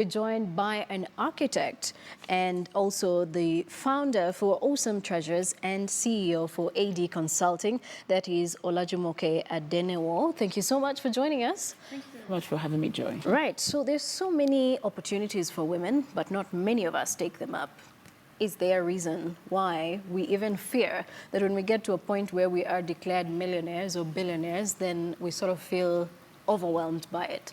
We're joined by an architect and also the founder for Awesome Treasures and CEO for AD Consulting. That is Olajumoke Adenewo. Thank you so much for joining us. Thank you very much for having me, Joy. Right, so there's so many opportunities for women, but not many of us take them up. Is there a reason why we even fear that when we get to a point where we are declared millionaires or billionaires, then we sort of feel overwhelmed by it?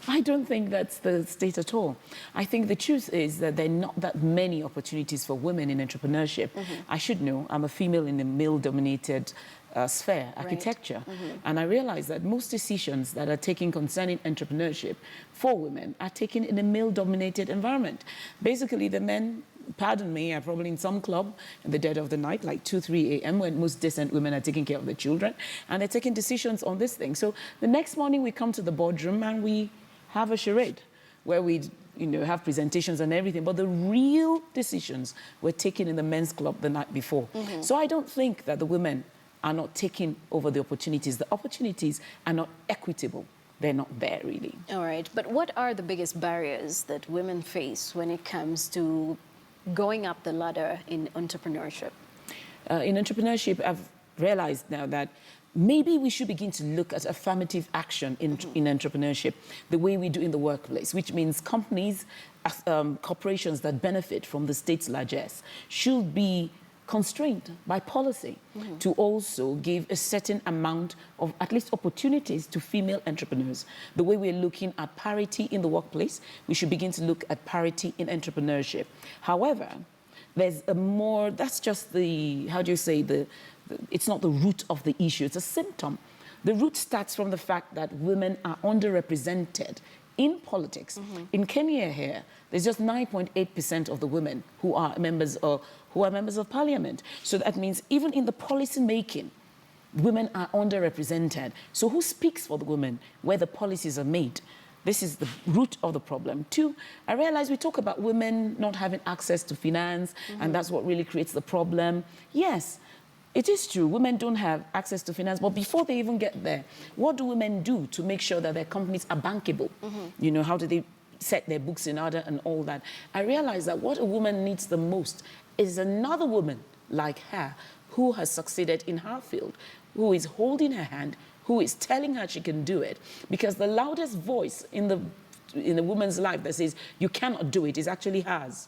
I don't think that's the state at all. I think the truth is that there are not that many opportunities for women in entrepreneurship. I should know, I'm a female in a male-dominated sphere, architecture. And I realize that most decisions that are taken concerning entrepreneurship for women are taken in a male-dominated environment. Basically, the men, pardon me, are probably in some club in the dead of the night, like 2, 3 a.m., when most decent women are taking care of their children, and they're taking decisions on this thing. So the next morning we come to the boardroom and we have a charade where we have presentations and everything, but the real decisions were taken in the men's club the night before. So I don't think that the women are not taking over the opportunities. The opportunities are not equitable. They're not there, really. All right, but what are the biggest barriers that women face when it comes to going up the ladder in entrepreneurship? In entrepreneurship, I've realized now that maybe we should begin to look at affirmative action in entrepreneurship the way we do in the workplace, which means companies, corporations that benefit from the state's largesse should be constrained by policy to also give a certain amount of at least opportunities to female entrepreneurs. The way we're looking at parity in the workplace, we should begin to look at parity in entrepreneurship. However, there's a more, that's just the, how do you say, it's not the root of the issue, it's a symptom. The root starts from the fact that women are underrepresented in politics. In Kenya here, there's just 9.8% of the women who are members of parliament. So that means even in the policy making, women are underrepresented. So who speaks for the women where the policies are made? This is the root of the problem. Two, I realize we talk about women not having access to finance, and that's what really creates the problem. Yes, it is true, women don't have access to finance, but before they even get there, what do women do to make sure that their companies are bankable? How do they set their books in order and all that? I realize that what a woman needs the most is another woman like her who has succeeded in her field, who is holding her hand, who is telling her she can do it. Because the loudest voice in a woman's life that says, you cannot do it, is actually hers.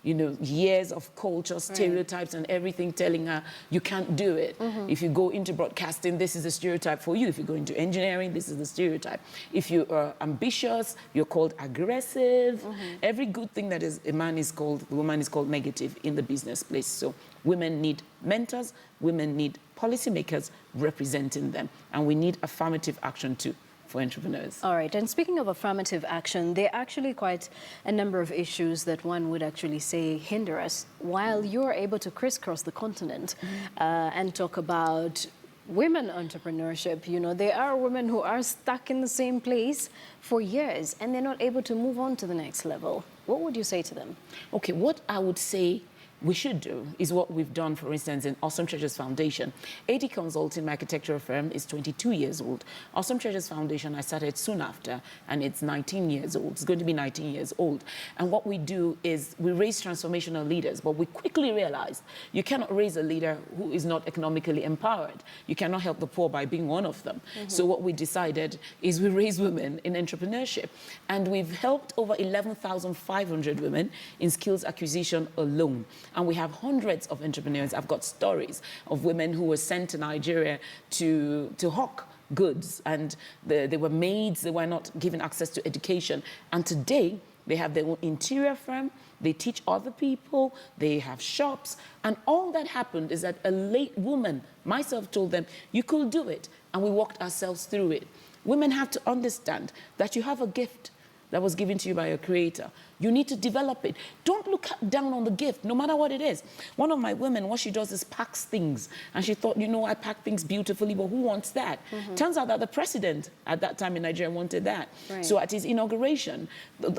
Years of culture, stereotypes and everything telling her you can't do it. If you go into broadcasting, this is the stereotype for you. If you go into engineering, this is the stereotype. If you are ambitious, you're called aggressive. Every good thing that is a man is called, the woman is called negative in the business place. So women need mentors, women need policymakers representing them. And we need affirmative action too for entrepreneurs. All right, and speaking of affirmative action, there are actually quite a number of issues that one would actually say hinder us. While you're able to crisscross the continent and talk about women entrepreneurship, there are women who are stuck in the same place for years and they're not able to move on to the next level. What would you say to them? Okay, what I would say we should do is what we've done, for instance, in Awesome Treasures Foundation. AD Consulting, my architectural firm, is 22 years old. Awesome Treasures Foundation, I started soon after, and it's 19 years old. It's going to be 19 years old. And what we do is we raise transformational leaders, but we quickly realized you cannot raise a leader who is not economically empowered. You cannot help the poor by being one of them. So what we decided is we raise women in entrepreneurship. And we've helped over 11,500 women in skills acquisition alone. And we have hundreds of entrepreneurs. I've got stories of women who were sent to Nigeria to hawk goods, and they were maids, they were not given access to education. And today, they have their own interior firm, they teach other people, they have shops. And all that happened is that a late woman, myself, told them, you could do it. And we walked ourselves through it. Women have to understand that you have a gift that was given to you by your creator. You need to develop it. Don't look down on the gift, no matter what it is. One of my women, what she does is packs things. And she thought, I pack things beautifully, but who wants that? Turns out that the president at that time in Nigeria wanted that. So at his inauguration,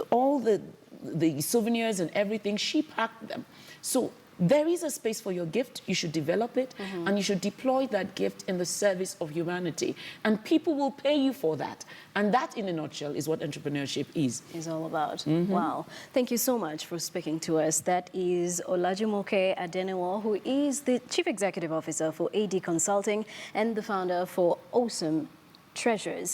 all the souvenirs and everything, she packed them. So there is a space for your gift. You should develop it, and you should deploy that gift in the service of humanity. And people will pay you for that. And that, in a nutshell, is what entrepreneurship is. Is all about. Wow. Thank you so much for speaking to us. That is Olajumoke Adenewo, who is the Chief Executive Officer for AD Consulting and the founder for Awesome Treasures.